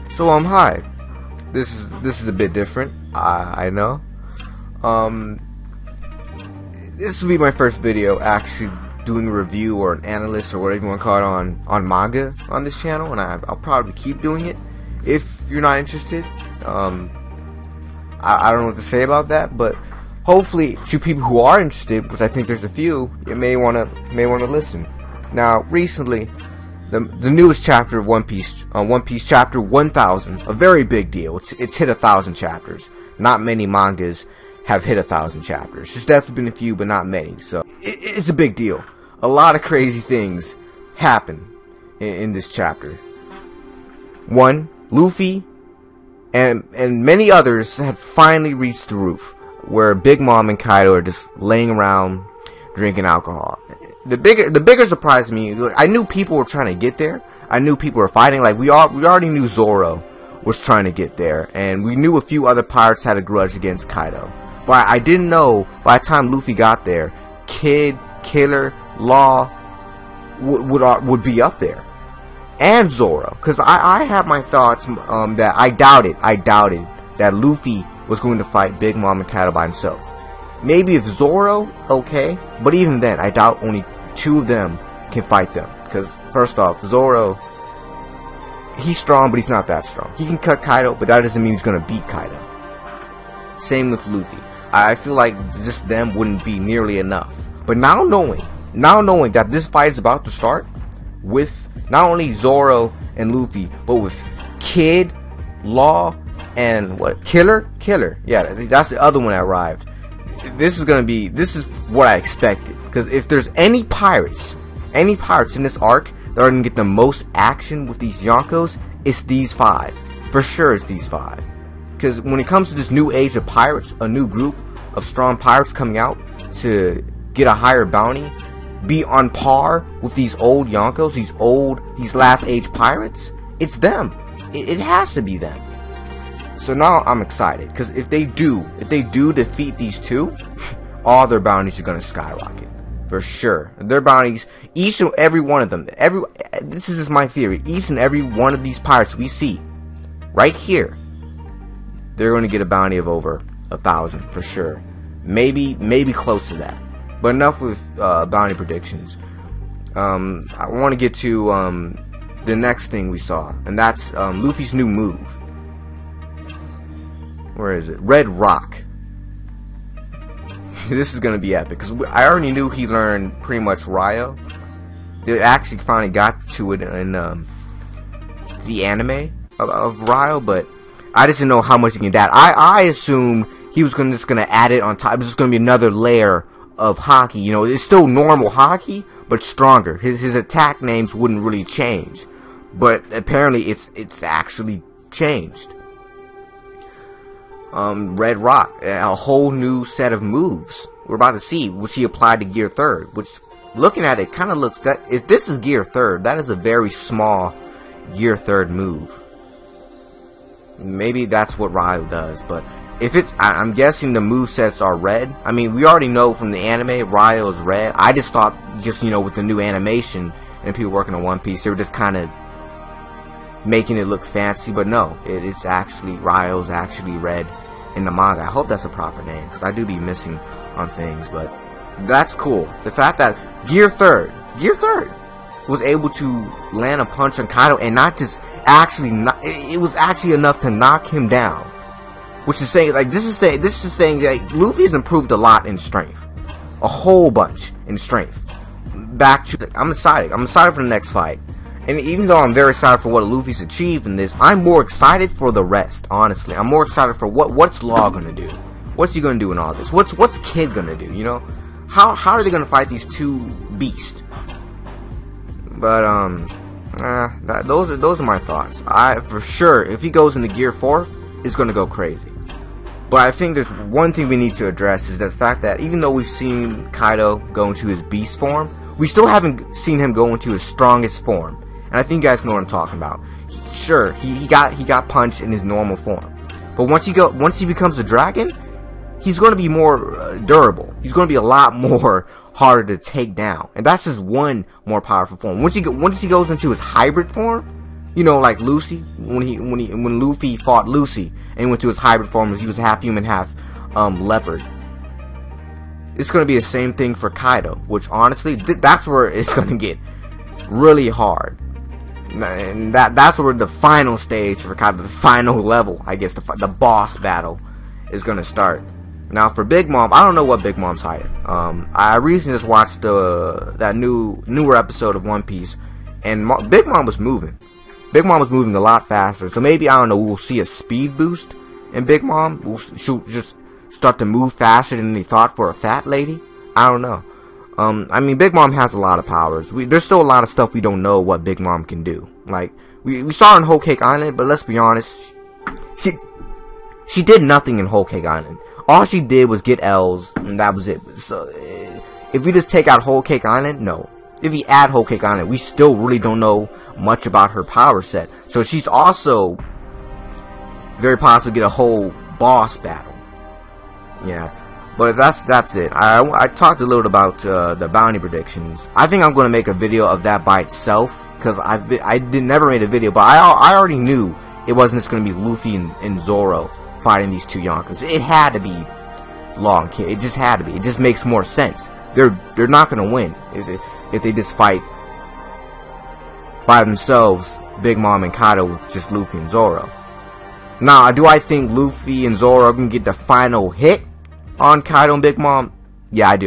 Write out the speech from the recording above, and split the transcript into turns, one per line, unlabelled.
So hi. This is a bit different. I know. This will be my first video actually doing a review or an analyst or whatever you want to call it on manga on this channel, and I'll probably keep doing it if you're not interested. I don't know what to say about that, but hopefully to people who are interested, which I think there's a few, you may want to listen. Now, recently, the newest chapter of One Piece chapter 1000, a very big deal. It's hit 1,000 chapters. Not many mangas have hit 1,000 chapters. There's definitely been a few, but not many. So it's a big deal. A lot of crazy things happen in this chapter. One, Luffy and many others had finally reached the roof, where Big Mom and Kaido are just laying around drinking alcohol. The bigger surprise to me, look, I knew people were trying to get there. I knew people were fighting. Like we already knew Zoro was trying to get there, and we knew a few other pirates had a grudge against Kaido. But I didn't know by the time Luffy got there, Kid, Killer, Law would be up there, and Zoro. Because I have my thoughts that I doubted that Luffy was going to fight Big Mom and Kaido by himself. Maybe if Zoro, okay, but even then, I doubt only two of them can fight them. Because first off, Zoro, he's strong, but he's not that strong. He can cut Kaido, but that doesn't mean he's gonna beat Kaido. Same with Luffy. I feel like just them wouldn't be nearly enough. But now knowing that this fight is about to start with not only Zoro and Luffy, but with Kid, Law, and what? Killer? Yeah, that's the other one that arrived. This is what I expected. Because if there's any pirates in this arc that are going to get the most action with these Yonkos, it's these five. For sure it's these five. Because when it comes to this new age of pirates, a new group of strong pirates coming out to get a higher bounty, be on par with these old Yonkos, these last age pirates, it's them. It has to be them. So now I'm excited, because if they do defeat these two, all their bounties are going to skyrocket. For sure. Their bounties, each and every one of them, this is just my theory, each and every one of these pirates we see, right here, they're going to get a bounty of over 1,000, for sure. Maybe close to that. But enough with bounty predictions. I want to get to the next thing we saw, and that's Luffy's new move. Where is it? Red Rock. This is gonna be epic, because I already knew he learned pretty much Ryo. They actually finally got to it in the anime of Ryo, but I just didn't know how much he can add. I assumed he was just gonna add it on top. It was just gonna be another layer of hockey. You know, it's still normal hockey, but stronger. His attack names wouldn't really change, but apparently it's actually changed. Red Rock, a whole new set of moves we're about to see, which he applied to Gear 3rd, which, looking at it, kind of looks that if this is Gear 3rd, that is a very small Gear 3rd move. Maybe that's what Ryo does, but if I'm guessing the movesets are red. I mean, we already know from the anime Ryo is red. I just thought, just, you know, with the new animation and people working on One Piece, they were just kind of making it look fancy, but no, it's actually, Ryo's actually red in the manga. I hope that's a proper name, because I do be missing on things, but that's cool. The fact that Gear 3rd was able to land a punch on Kaido, and not just actually, it was actually enough to knock him down. Which is saying, like, this is saying that Luffy's improved a lot in strength, a whole bunch in strength. I'm excited for the next fight. And even though I'm very excited for what Luffy's achieved in this, I'm more excited for the rest, honestly. I'm more excited for what's Law gonna do? What's he gonna do in all this? What's Kid gonna do, you know? How are they gonna fight these two beasts? But, those are my thoughts. For sure, if he goes into Gear 4th, it's gonna go crazy. But I think there's one thing we need to address, is the fact that even though we've seen Kaido go into his beast form, we still haven't seen him go into his strongest form. And I think you guys know what I'm talking about. Sure, he got punched in his normal form, but once he becomes a dragon, he's going to be more durable. He's going to be a lot more harder to take down, and that's just one more powerful form. Once he goes into his hybrid form, You know, like Lucy, when Luffy fought Lucy and he went to his hybrid form, he was half human, half leopard. It's gonna be the same thing for Kaido, which honestly, that's where it's gonna get really hard. And that's where the final stage for Kaido, the final level, I guess, the boss battle is gonna start. Now for Big Mom, I don't know what Big Mom's hiding. I recently just watched that newer episode of One Piece, and Big Mom was moving. Big Mom was moving a lot faster, so maybe, I don't know, we'll see a speed boost in Big Mom. She'll just start to move faster than they thought for a fat lady. I don't know. I mean, Big Mom has a lot of powers. There's still a lot of stuff we don't know what Big Mom can do. Like, we saw her in Whole Cake Island, but let's be honest, she did nothing in Whole Cake Island. All she did was get L's, and that was it. So, if we just take out Whole Cake Island, no. If we add Whole Cake Island, we still really don't know much about her power set. So she's also very possibly get a whole boss battle. Yeah, but that's it. I talked a little about the bounty predictions. I think I'm going to make a video of that by itself, because I never made a video, but I already knew it wasn't just going to be Luffy and Zoro fighting these two Yonkers. It had to be Long King. It just had to be. It just makes more sense. They're not going to win if they just fight by themselves, Big Mom and Kaido, with just Luffy and Zoro. Now, do I think Luffy and Zoro are going to get the final hit on Kaido and Big Mom? Yeah, I do.